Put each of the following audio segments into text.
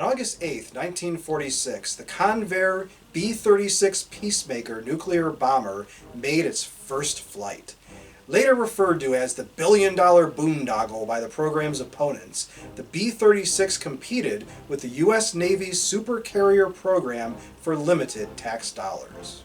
On August 8, 1946, the Convair B-36 Peacemaker nuclear bomber made its first flight. Later referred to as the billion-dollar Boondoggle by the program's opponents, the B-36 competed with the U.S. Navy's supercarrier program for limited tax dollars.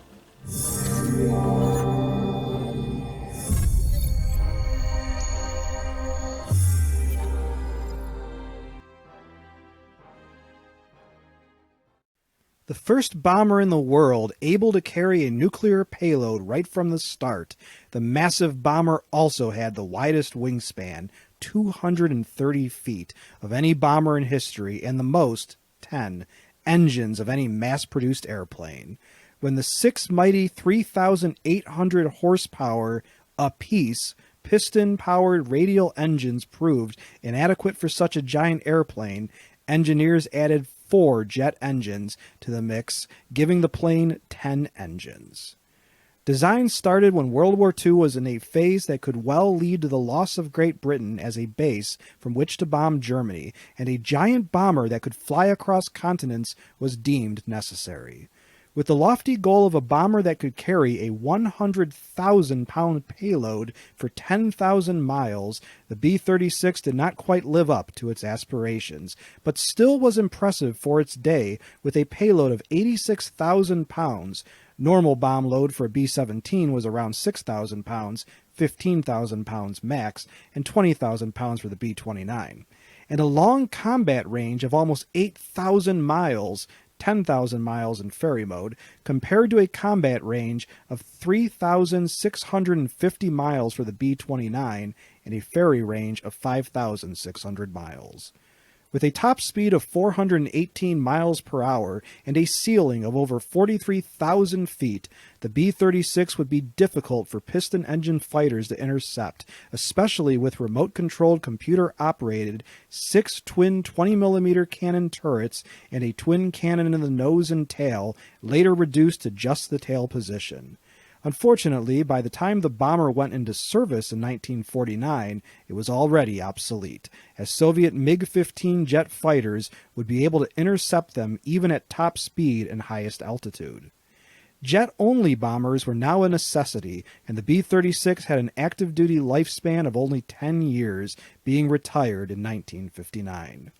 The first bomber in the world able to carry a nuclear payload right from the start, the massive bomber also had the widest wingspan, 230 feet, of any bomber in history, and the most, 10, engines of any mass-produced airplane. When the six mighty 3,800 horsepower apiece piston-powered radial engines proved inadequate for such a giant airplane, engineers added 4 jet engines to the mix, giving the plane 10 engines. Design started when World War II was in a phase that could well lead to the loss of Great Britain as a base from which to bomb Germany, and a giant bomber that could fly across continents was deemed necessary. With the lofty goal of a bomber that could carry a 100,000-pound payload for 10,000 miles, the B-36 did not quite live up to its aspirations, but still was impressive for its day with a payload of 86,000 pounds. Normal bomb load for a B-17 was around 6,000 pounds, 15,000 pounds max, and 20,000 pounds for the B-29. And a long combat range of almost 8,000 miles, 10,000 miles in ferry mode, compared to a combat range of 3,650 miles for the B-29 and a ferry range of 5,600 miles. With a top speed of 418 miles per hour and a ceiling of over 43,000 feet, the B-36 would be difficult for piston engine fighters to intercept, especially with remote-controlled computer-operated 6 twin 20mm cannon turrets and a twin cannon in the nose and tail, later reduced to just the tail position. Unfortunately, by the time the bomber went into service in 1949, it was already obsolete, as Soviet MiG-15 jet fighters would be able to intercept them even at top speed and highest altitude. Jet-only bombers were now a necessity, and the B-36 had an active-duty lifespan of only 10 years, being retired in 1959.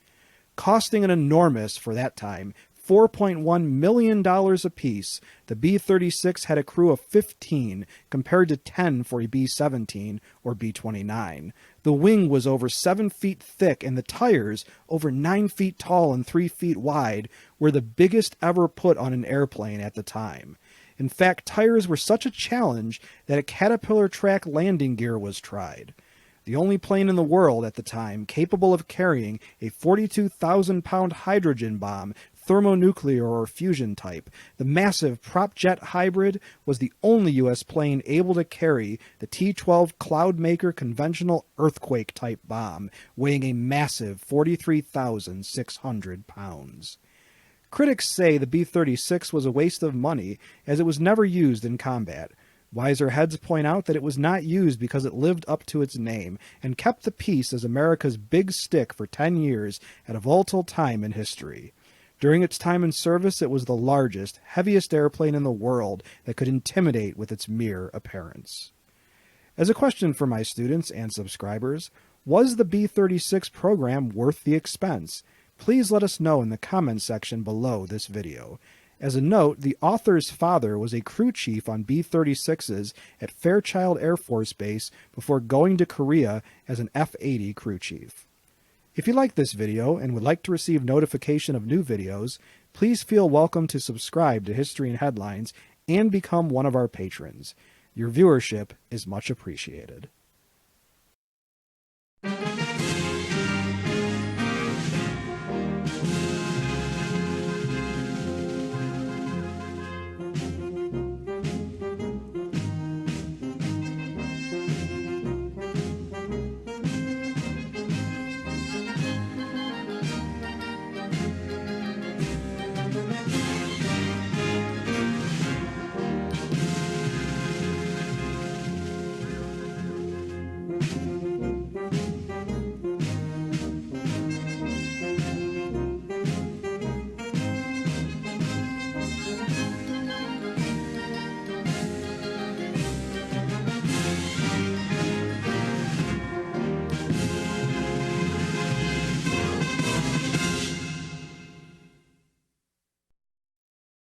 Costing an enormous, for that time, $4.1 million apiece, the B-36 had a crew of 15 compared to 10 for a B-17 or B-29. The wing was over 7 feet thick and the tires, over 9 feet tall and 3 feet wide, were the biggest ever put on an airplane at the time. In fact, tires were such a challenge that a Caterpillar track landing gear was tried. The only plane in the world at the time capable of carrying a 42,000-pound hydrogen bomb, thermonuclear or fusion type, the massive prop jet hybrid, was the only U.S. plane able to carry the T-12 Cloudmaker conventional earthquake-type bomb, weighing a massive 43,600 pounds. Critics say the B-36 was a waste of money, as it was never used in combat. Wiser heads point out that it was not used because it lived up to its name, and kept the peace as America's big stick for 10 years at a volatile time in history. During its time in service, it was the largest, heaviest airplane in the world that could intimidate with its mere appearance. As a question for my students and subscribers, was the B-36 program worth the expense? Please let us know in the comments section below this video. As a note, the author's father was a crew chief on B-36s at Fairchild Air Force Base before going to Korea as an F-80 crew chief. If you like this video and would like to receive notification of new videos, please feel welcome to subscribe to History and Headlines and become one of our patrons. Your viewership is much appreciated.